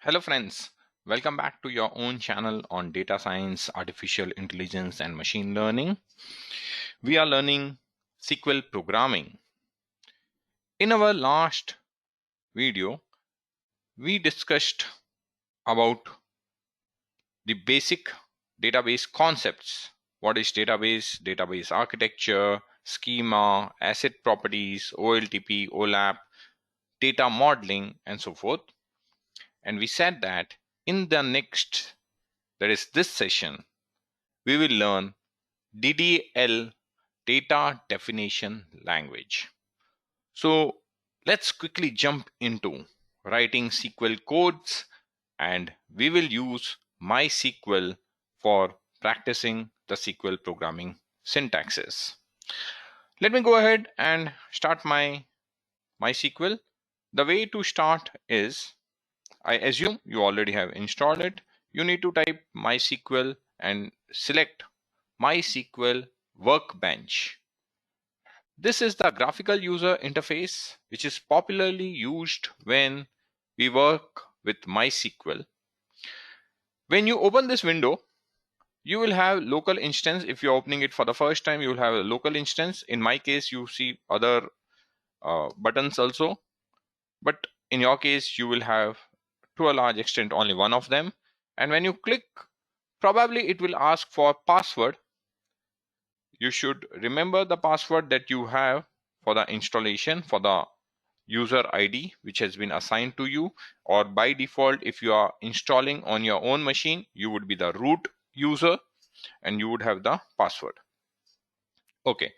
Hello friends, welcome back to your own channel on data science, artificial intelligence and machine learning. We are learning SQL programming. In our last video, we discussed about the basic database concepts. What is database, database architecture, schema, asset properties, OLTP, OLAP, data modeling and so forth. And we said that in the next, that is this session, we will learn DDL, data definition language. So let's quickly jump into writing SQL codes, and we will use MySQL for practicing the SQL programming syntaxes. Let me go ahead and start my MySQL. The way to start is, I assume you already have installed it. You need to type MySQL and select MySQL Workbench. This is the graphical user interface which is popularly used when we work with MySQL. When you open this window, you will have local instance. If you're opening it for the first time, you will have a local instance. In my case, you see other buttons also, but in your case, you will have to a large extent only one of them. And when you click, probably it will ask for password. You should remember the password that you have for the installation, for the user ID which has been assigned to you, or by default if you are installing on your own machine, you would be the root user and you would have the password. Okay,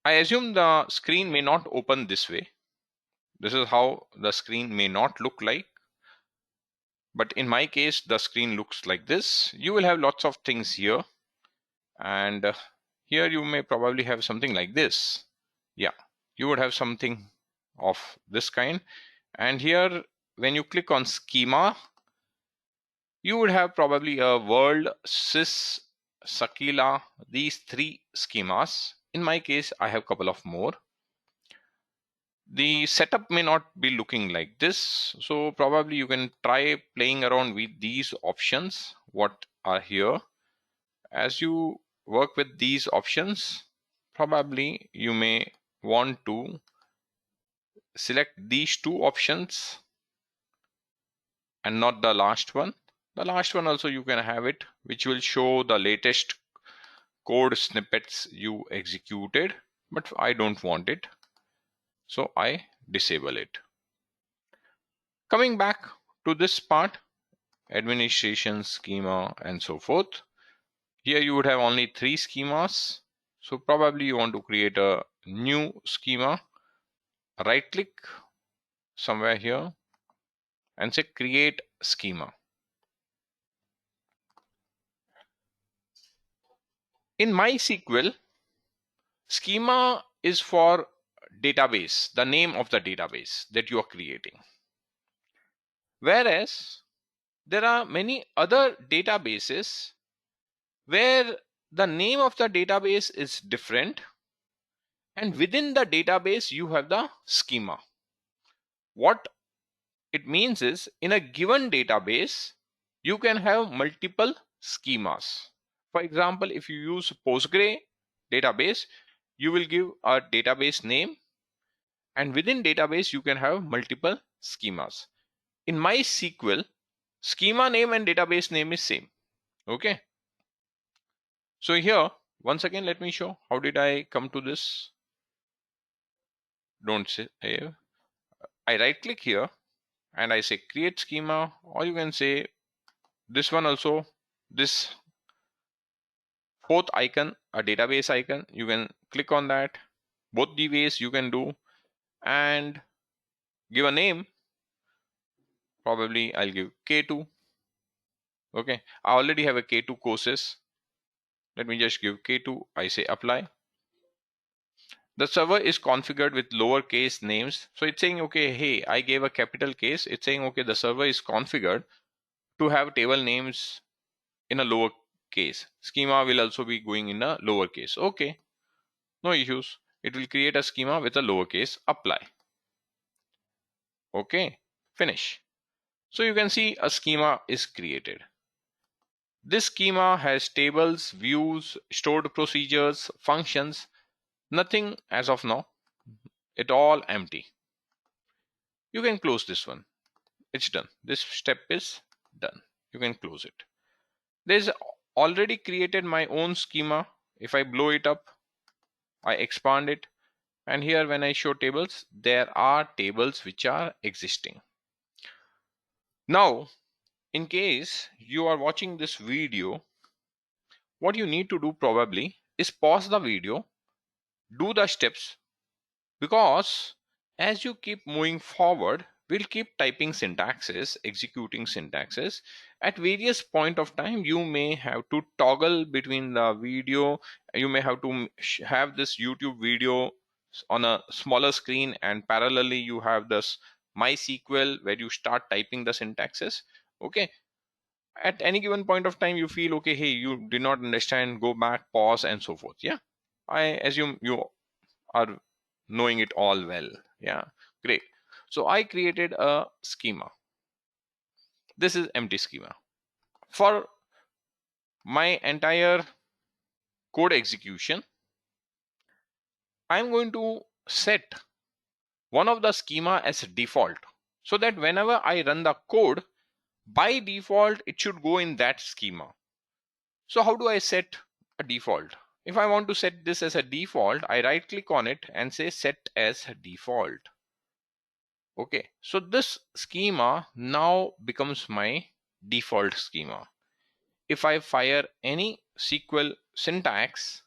I assume the screen may not open this way. This is how the screen may not look like, but in my case the screen looks like this. You will have lots of things here, and here you may probably have something like this. Yeah, you would have something of this kind. And here when you click on schema, you would have probably a world, sys, Sakila, these three schemas. In my case, I have a couple of more. The setup may not be looking like this, so probably you can try playing around with these options what are here. As you work with these options, probably you may want to select these two options and not the last one. The last one also you can have it, which will show the latest code snippets you executed, but I don't want it, so I disable it. Coming back to this part, administration, schema and so forth. Here you would have only three schemas, so probably you want to create a new schema. Right click somewhere here and say create schema. In MySQL, schema is for database, the name of the database that you are creating. Whereas there are many other databases where the name of the database is different, and within the database you have the schema. What it means is, in a given database you can have multiple schemas. For example, if you use Postgre database, you will give a database name, and within database you can have multiple schemas. In MySQL, schema name and database name is same. Okay, so here once again let me show how did I come to this. Don't say I right click here and I say create schema, or you can say this one also, this fourth icon, a database icon, you can click on that. Both the ways you can do, and give a name. Probably I'll give K2. Okay, I already have a K2 courses. Let me just give K2. I say apply. The server is configured with lowercase names, so it's saying okay, hey, I gave a capital case. It's saying okay, the server is configured to have table names in a lower case. Schema will also be going in a lower case. Okay, no issues. It will create a schema with a lowercase. Apply. Okay, finish. So you can see a schema is created. This schema has tables, views, stored procedures, functions, nothing as of now. It all empty. You can close this one. It's done. This step is done. You can close it. There's already created my own schema. If I blow it up, I expand it, and here when I show tables, there are tables which are existing. Now, in case you are watching this video, what you need to do probably is pause the video, do the steps, because as you keep moving forward, we'll keep typing syntaxes, executing syntaxes. At various point of time, you may have to toggle between the video. You may have to have this YouTube video on a smaller screen, and parallelly you have this MySQL where you start typing the syntaxes. Okay, at any given point of time you feel okay, hey, you did not understand, go back, pause, and so forth. Yeah, I assume you are knowing it all well. Yeah, great. So I created a schema. This is empty schema. For my entire code execution, I'm going to set one of the schema as default, so that whenever I run the code, by default it should go in that schema. So how do I set a default? If I want to set this as a default, I right click on it and say set as default. Okay, so this schema now becomes my default schema. If I fire any SQL syntax,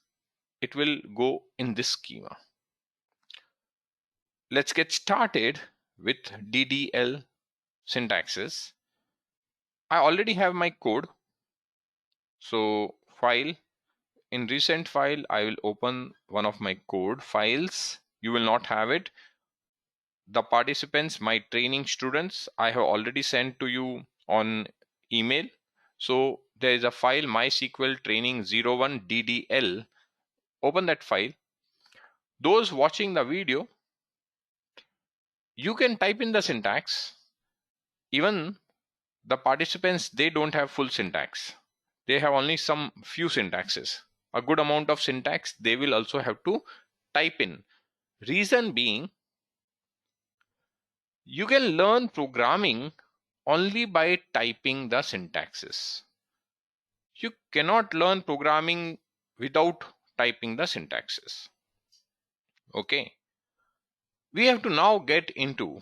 it will go in this schema. Let's get started with DDL syntaxes. I already have my code. So file, in recent file, I will open one of my code files. You will not have it. The participants, my training students, I have already sent to you on email. So there is a file MySQL training 01 DDL. Open that file. Those watching the video, you can type in the syntax. Even the participants, they don't have full syntax. They have only some few syntaxes. A good amount of syntax they will also have to type in. Reason being, you can learn programming only by typing the syntaxes. You cannot learn programming without typing the syntaxes. Okay. We have to now get into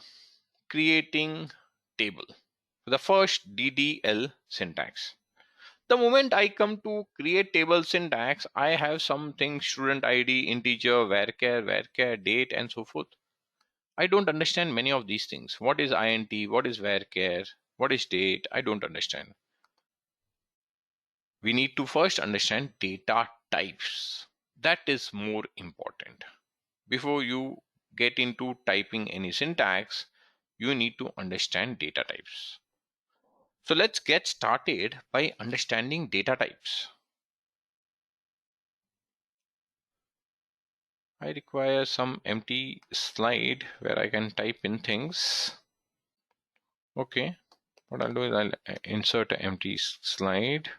creating table. The first DDL syntax. The moment I come to create table syntax, I have something student ID, integer, varchar, date, and so forth. I don't understand many of these things. What is int? What is varchar? What is date? I don't understand. We need to first understand data types. That is more important. Before you get into typing any syntax, you need to understand data types. So let's get started by understanding data types. I require some empty slide where I can type in things. Okay, what I'll do is I'll insert an empty slide.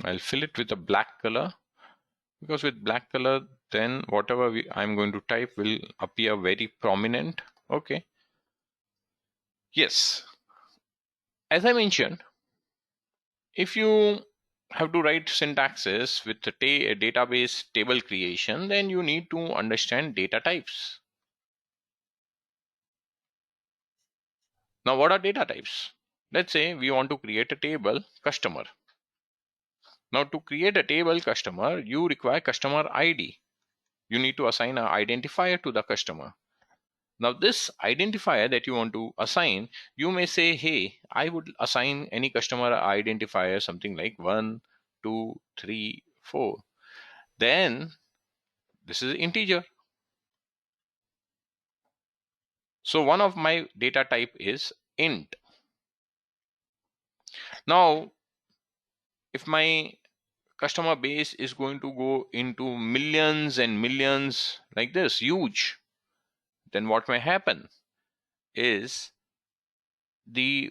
I'll fill it with a black color, because with black color then whatever I'm going to type will appear very prominent. Okay, yes, as I mentioned, if you have to write syntaxes with the database table creation, then you need to understand data types. Now what are data types? Let's say we want to create a table customer. Now to create a table customer, you require customer ID. You need to assign an identifier to the customer. Now this identifier that you want to assign, you may say, hey, I would assign any customer identifier something like 1, 2, 3, 4. Then this is integer. So one of my data type is int. Now, if my customer base is going to go into millions and millions like this, huge, then what may happen is the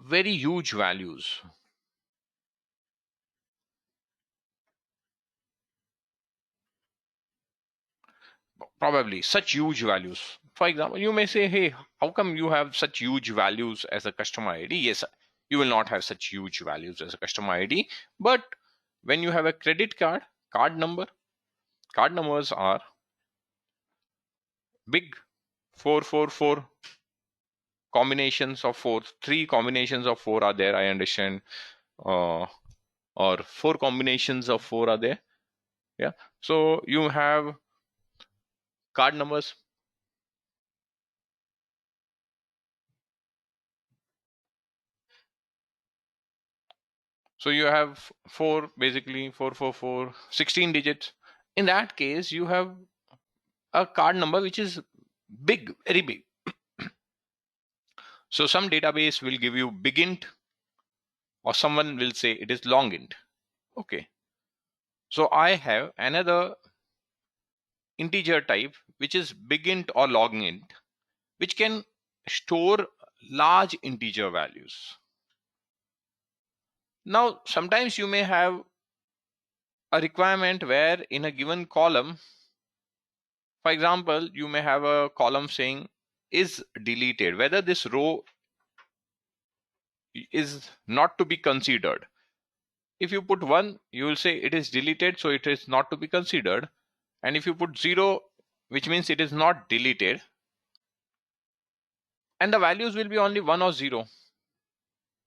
very huge values, probably such huge values. For example, you may say, hey, how come you have such huge values as a customer ID? Yes, you will not have such huge values as a customer ID, but when you have a credit card numbers are big. 444 combinations of four, three combinations of four are there, I understand, uh, or four combinations of four are there. Yeah, so you have card numbers. So you have four, basically 444, 16 digits. In that case, you have a card number which is big, very big. So some database will give you big int, or someone will say it is long int. Okay. So I have another integer type which is big int or long int, which can store large integer values. Now, sometimes you may have a requirement where in a given column, for example, you may have a column saying is deleted, whether this row is not to be considered. If you put 1, you will say it is deleted, so it is not to be considered. And if you put 0, which means it is not deleted, and the values will be only 1 or 0.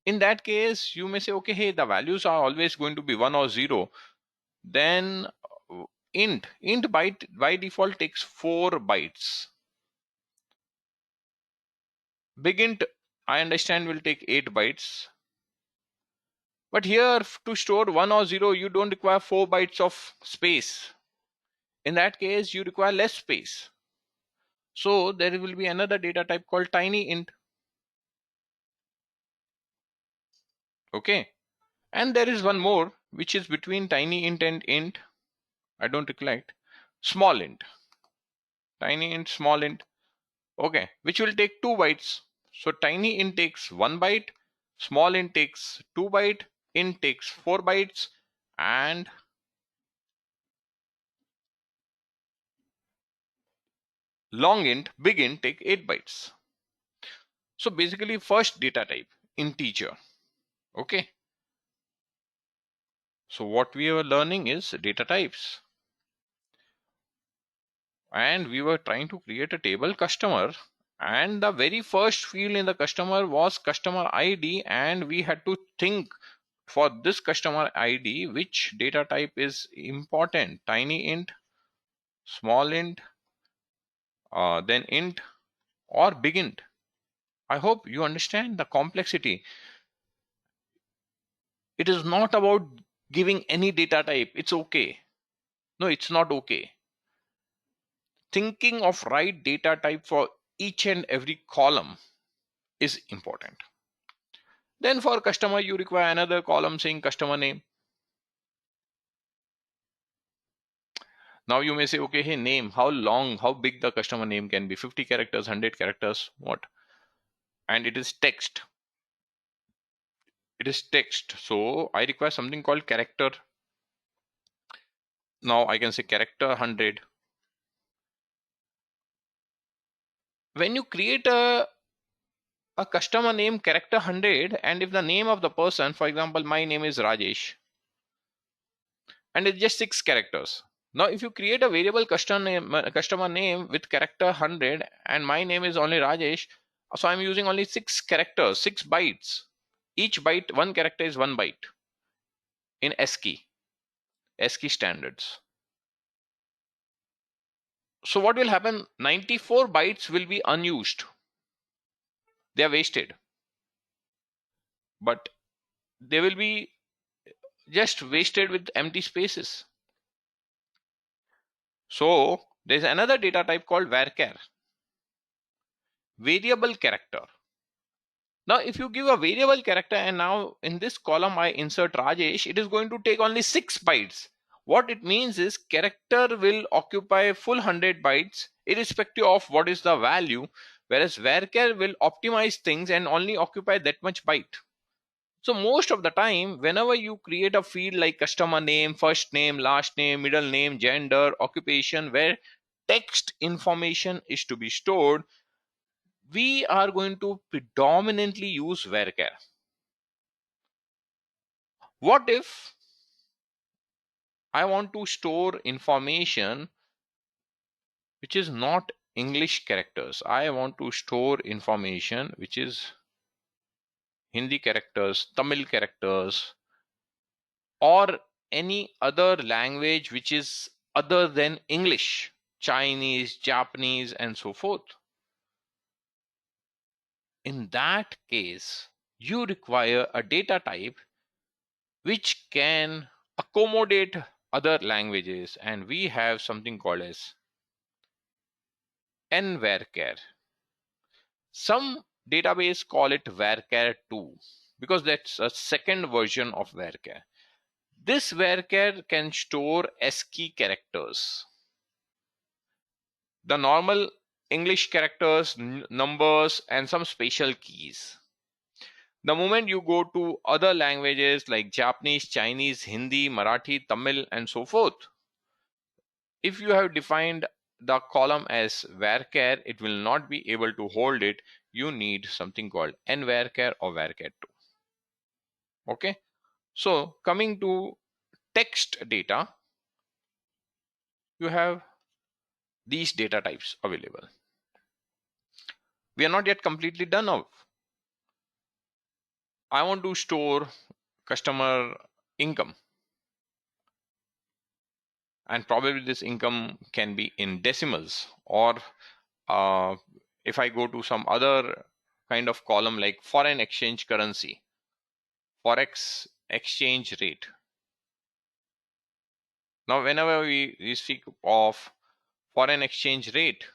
In that case, you may say, okay, hey, the values are always going to be 1 or 0. Then int byte by default takes 4 bytes. Big int, I understand, will take 8 bytes. But here, to store 1 or 0, you don't require 4 bytes of space. In that case, you require less space. So there will be another data type called tiny int. Okay. And there is one more, which is between tiny int and int. I don't recollect. Small int. Tiny int, small int. Okay. Which will take 2 bytes. So tiny int takes 1 byte. Small int takes 2 byte. Int takes 4 bytes. And long int, big int, take 8 bytes. So basically, first data type, integer. Okay. So what we were learning is data types. And we were trying to create a table customer. And the very first field in the customer was customer ID. And we had to think for this customer ID, which data type is important. Tiny int, small int, then int, or big int. I hope you understand the complexity. It is not about giving any data type. It's okay. No, it's not okay. Thinking of right data type for each and every column is important. Then for customer, you require another column saying customer name. Now you may say, okay, hey, name, how long, how big the customer name can be, 50 characters, 100 characters, what? And it is text. It is text. So I require something called character. Now I can say character 100. When you create a customer name character 100, and if the name of the person, for example, my name is Rajesh, and it's just 6 characters. Now, if you create a variable customer name with character 100, and my name is only Rajesh, so I'm using only 6 characters, 6 bytes. Each byte, one character is 1 byte in ASCII standards. So what will happen? 94 bytes will be unused. They are wasted. But they will be just wasted with empty spaces. So there's another data type called Varchar. variable character. Now, if you give a variable character and now in this column I insert Rajesh, it is going to take only 6 bytes. What it means is character will occupy full 100 bytes irrespective of what is the value, whereas varchar will optimize things and only occupy that much byte. So most of the time, whenever you create a field like customer name, first name, last name, middle name, gender, occupation, where text information is to be stored, we are going to predominantly use varchar. What if I want to store information which is not English characters? I want to store information which is Hindi characters, Tamil characters, or any other language which is other than English, Chinese, Japanese, and so forth. In that case, you require a data type which can accommodate other languages, and we have something called as nvarchar. Some database call it varchar 2 because that's a second version of varchar. This varchar can store ASCII characters, the normal English characters, numbers, and some special keys. The moment you go to other languages like Japanese, Chinese, Hindi, Marathi, Tamil, and so forth, if you have defined the column as varchar, it will not be able to hold it. You need something called nvarchar or varchar 2. Okay. So coming to text data, you have these data types available. We are not yet completely done of. I want to store customer income, and probably this income can be in decimals, or if I go to some other kind of column like foreign exchange currency, forex exchange rate. Now whenever we speak of foreign exchange rate,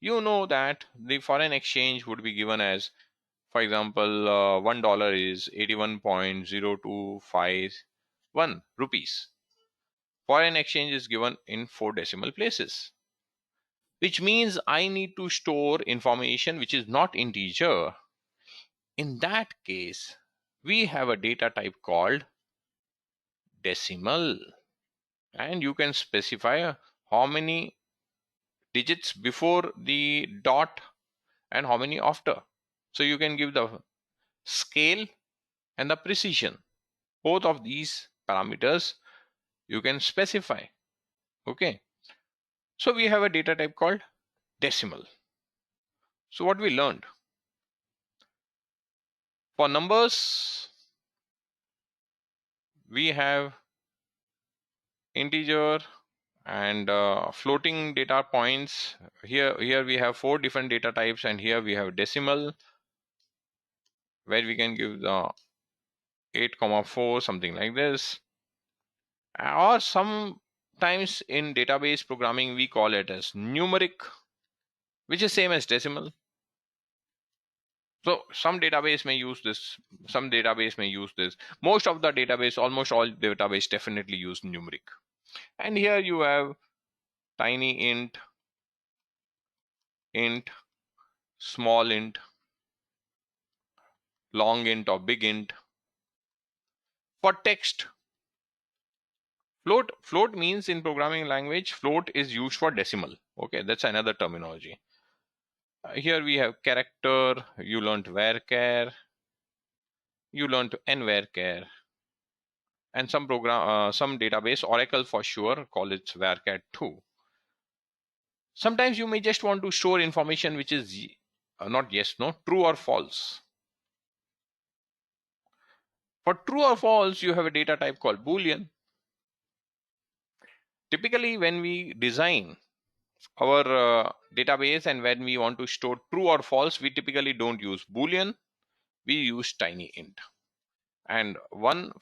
you know that the foreign exchange would be given as, for example, $1 is 81.0251 rupees. Foreign exchange is given in 4 decimal places, which means I need to store information which is not integer. In that case, we have a data type called decimal, and you can specify how many digits before the dot and how many after. So you can give the scale and the precision. Both of these parameters you can specify. Okay. So we have a data type called decimal. So what we learned? For numbers, we have integer and floating data points. Here we have 4 different data types, and here we have decimal, where we can give the 8,4, something like this. Or sometimes in database programming we call it as numeric, which is same as decimal. So some database may use this, some database may use this. Most of the database, almost all database definitely use numeric. And here you have tiny int, small int, long int or big int. For text, float means in programming language, float is used for decimal. Okay, that's another terminology. Here we have character, you learned varchar, you learned nvarchar, and some database, Oracle for sure, call it varchar 2. Sometimes you may just want to store information which is not yes, no, true or false. For true or false, you have a data type called Boolean. Typically, when we design our database and when we want to store true or false, we typically don't use Boolean, we use tiny int. And 1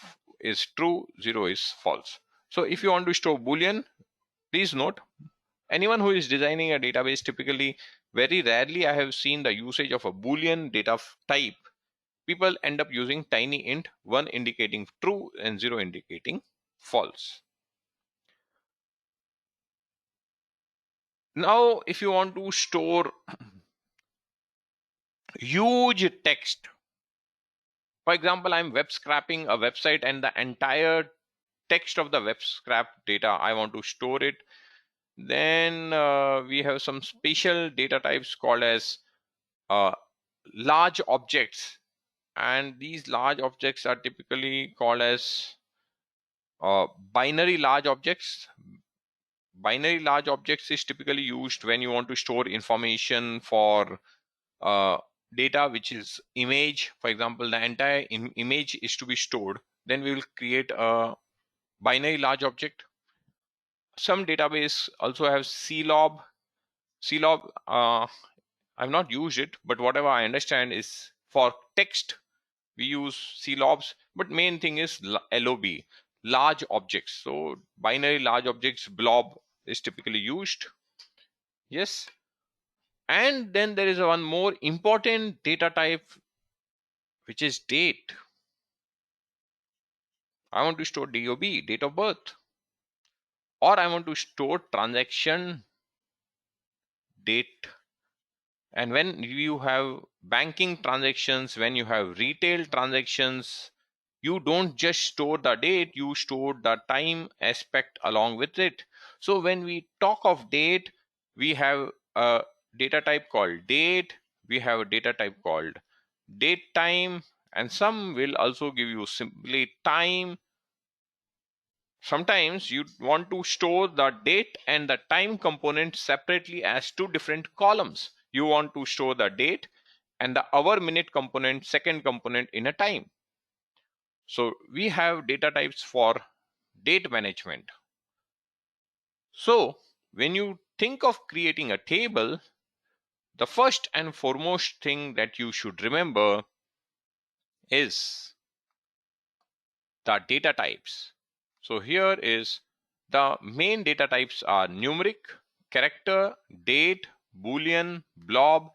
is true, 0 is false. So if you want to store Boolean, please note Anyone who is designing a database, typically, very rarely I have seen the usage of a Boolean data type. People end up using tiny int, 1 indicating true and 0 indicating false. Now, if you want to store huge text, for example, I'm web scraping a website and the entire text of the web scrap data, I want to store it. Then we have some special data types called as large objects, and these large objects are typically called as binary large objects. Binary large objects is typically used when you want to store information for data which is image. For example, the entire image is to be stored, then we will create a binary large object. Some database also have CLOB. CLOB, I've not used it, but whatever I understand is for text we use CLOBs, but main thing is LOB, large objects. So binary large objects, BLOB is typically used. Yes. And then there is one more important data type, which is date. I want to store DOB, date of birth, or I want to store transaction date. And when you have banking transactions, when you have retail transactions, you don't just store the date, you store the time aspect along with it. So when we talk of date, we have a data type called date, we have a data type called date time, and some will also give you simply time. Sometimes you want to store the date and the time component separately as two different columns. You want to store the date and the hour minute component, second component in a time. So we have data types for date management. So when you think of creating a table, the first and foremost thing that you should remember is the data types. So here is the main data types are numeric, character, date, Boolean, blob,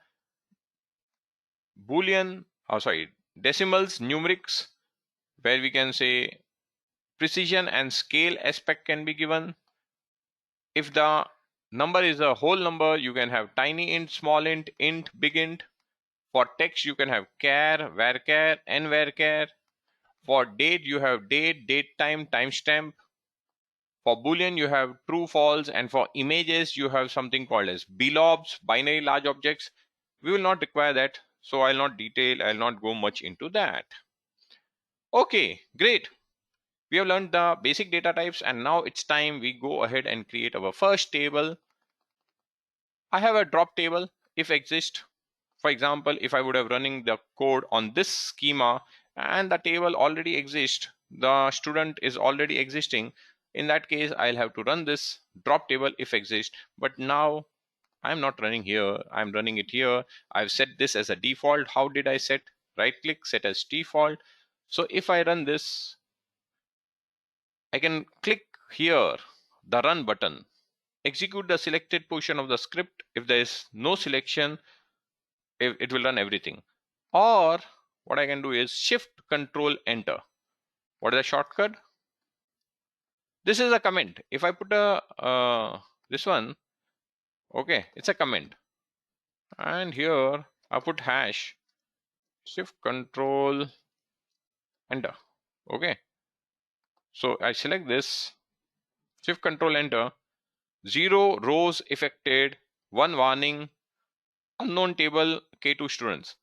decimals, numerics, where we can say precision and scale aspect can be given. If the number is a whole number, you can have tiny int, small int, big int. For text, you can have char, varchar, and varchar. For date, you have date, date time, timestamp. For Boolean, you have true, false, and for images, you have something called as BLOBs, binary large objects. We will not require that, so I'll not go much into that. Okay, great. We have learned the basic data types, and now it's time we go ahead and create our first table. I have a drop table if exist. For example, if I would have running the code on this schema and the table already exists, the student is already existing, in that case I'll have to run this drop table if exist. But now I'm not running here, I'm running it here. I've set this as a default. How did I set? Right click, set as default. So if I run this, I can click here the run button, execute the selected portion of the script. If there is no selection, it will run everything. Or what I can do is shift control enter. What is the shortcut? This is a comment. If I put a this one, okay, it's a comment, and here I put hash, shift control enter. Okay, so I select this, shift control enter, 0 rows affected, 1 warning, unknown table, K2 students,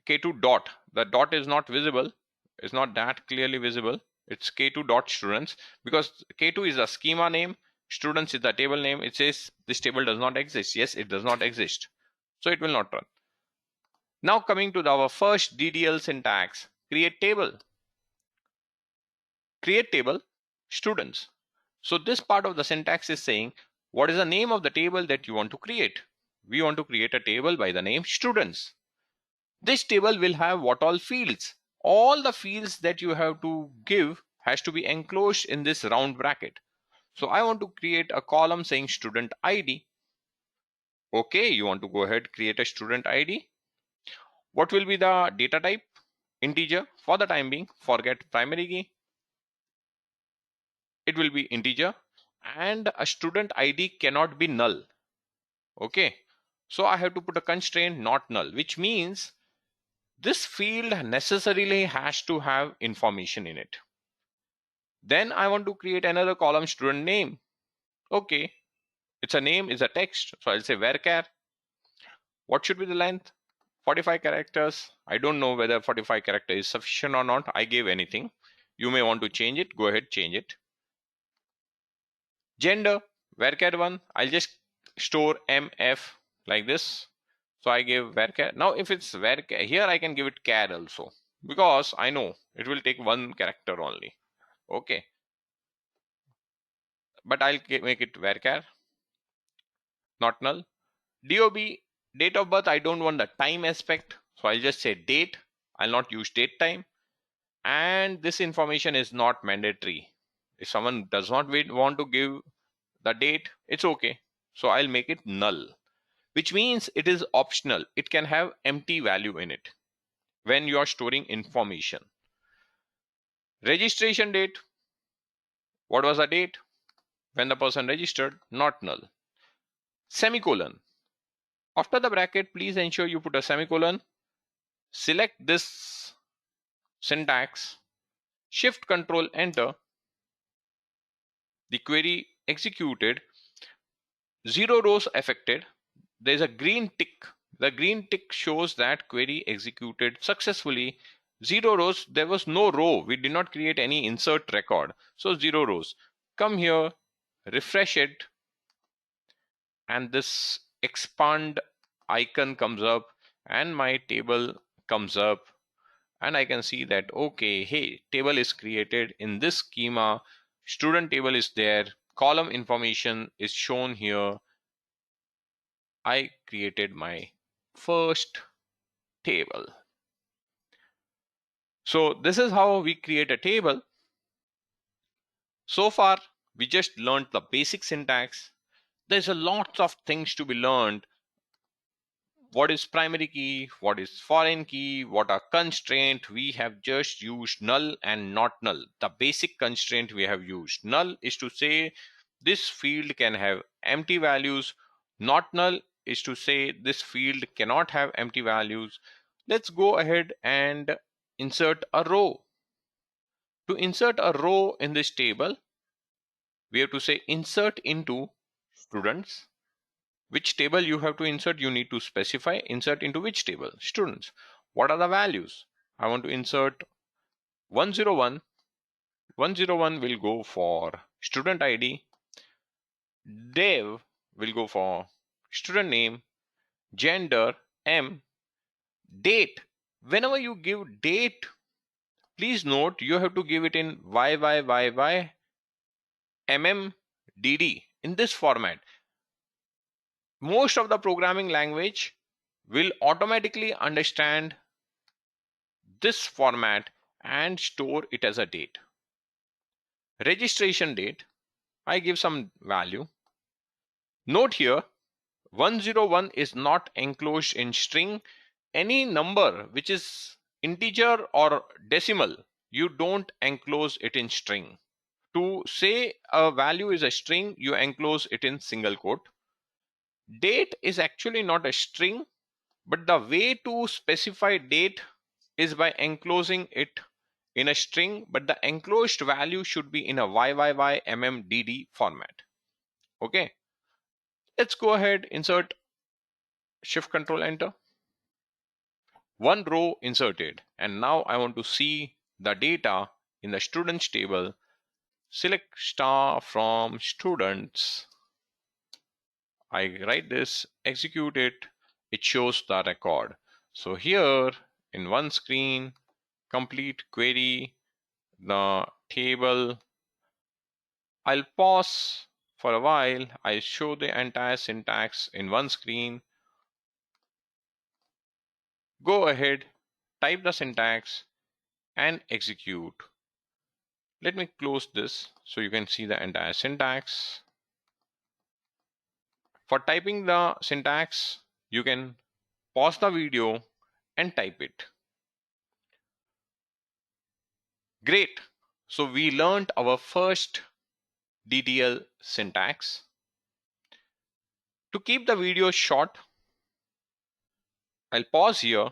K2 dot. The dot is not visible, it's not that clearly visible. It's K2 dot students, because K2 is a schema name, students is the table name. It says this table does not exist. Yes, it does not exist, so it will not run. Now coming to our first DDL syntax, create table. Create table students. So this part of the syntax is saying what is the name of the table that you want to create. We want to create a table by the name students. This table will have what all fields. All the fields that you have to give has to be enclosed in this round bracket. So I want to create a column saying student ID. Okay, you want to go ahead, create a student ID. What will be the data type? Integer. For the time being, forget primary key. It will be integer, and a student ID cannot be null. Okay, so I have to put a constraint not null, which means this field necessarily has to have information in it. Then I want to create another column, student name. Okay, it's a name, is a text, so I'll say varchar. What should be the length? 45 characters. I don't know whether 45 character is sufficient or not. I gave anything. You may want to change it. Go ahead, change it. Gender, varchar1. I'll just store mf like this. So I gave varchar. Now if it's varchar, here I can give it char also, because I know it will take one character only. Okay, but I'll make it varchar, not null. DOB, date of birth, I don't want the time aspect, so I'll just say date. I'll not use date time. And this information is not mandatory. If someone does not want to give the date, it's okay. So I'll make it null, which means it is optional. It can have empty value in it when you are storing information. Registration date, what was the date when the person registered? Not null. Semicolon, after the bracket, please ensure you put a semicolon. Select this syntax, shift control enter, the query executed, 0 rows affected. There's a green tick. The green tick shows that query executed successfully. 0 rows, there was no row. We did not create any insert record. So 0 rows. Come here, refresh it, and this expand icon comes up and my table comes up, and I can see that, okay, hey, table is created in this schema. Student table is there. Column information is shown here. I created my first table. So this is how we create a table. So far, we just learned the basic syntax. There's a lot of things to be learned. What is primary key? What is foreign key? What are constraint? We have just used null and not null. The basic constraint we have used. Null is to say this field can have empty values. Not null is to say this field cannot have empty values. Let's go ahead and insert a row. To insert a row in this table, we have to say insert into students. Which table you have to insert, you need to specify. Insert into which table? Students. What are the values? I want to insert 101. 101 will go for student ID. Dev will go for student name. Gender, M. Date. Whenever you give date, please note you have to give it in YYYY MMDD in this format. Most of the programming language will automatically understand this format and store it as a date. Registration date, I give some value. Note here, 101 is not enclosed in string. Any number which is integer or decimal, you don't enclose it in string. To say a value is a string, you enclose it in single quote. Date is actually not a string, but the way to specify date is by enclosing it in a string, but the enclosed value should be in a YYYMMDD format. Okay, let's go ahead, insert, shift control enter. One row inserted, and now I want to see the data in the students table. Select star from students. I write this, execute it, it shows the record. So here in one screen, complete query, the table. I'll pause for a while. I'll show the entire syntax in one screen. Go ahead, type the syntax and execute. Let me close this so you can see the entire syntax. For typing the syntax, you can pause the video and type it. Great. So we learned our first DDL syntax. To keep the video short, I'll pause here.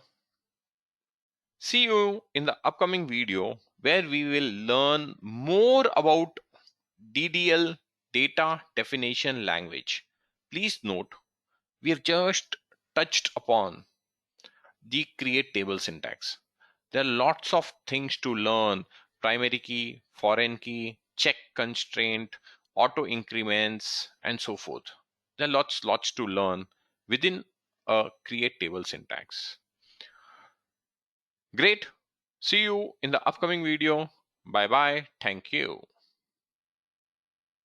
See you in the upcoming video where we will learn more about DDL, data definition language. Please note, we have just touched upon the create table syntax. There are lots of things to learn: primary key, foreign key, check constraint, auto increments, and so forth. There are lots to learn within a create table syntax. Great. See you in the upcoming video. Bye bye. Thank you.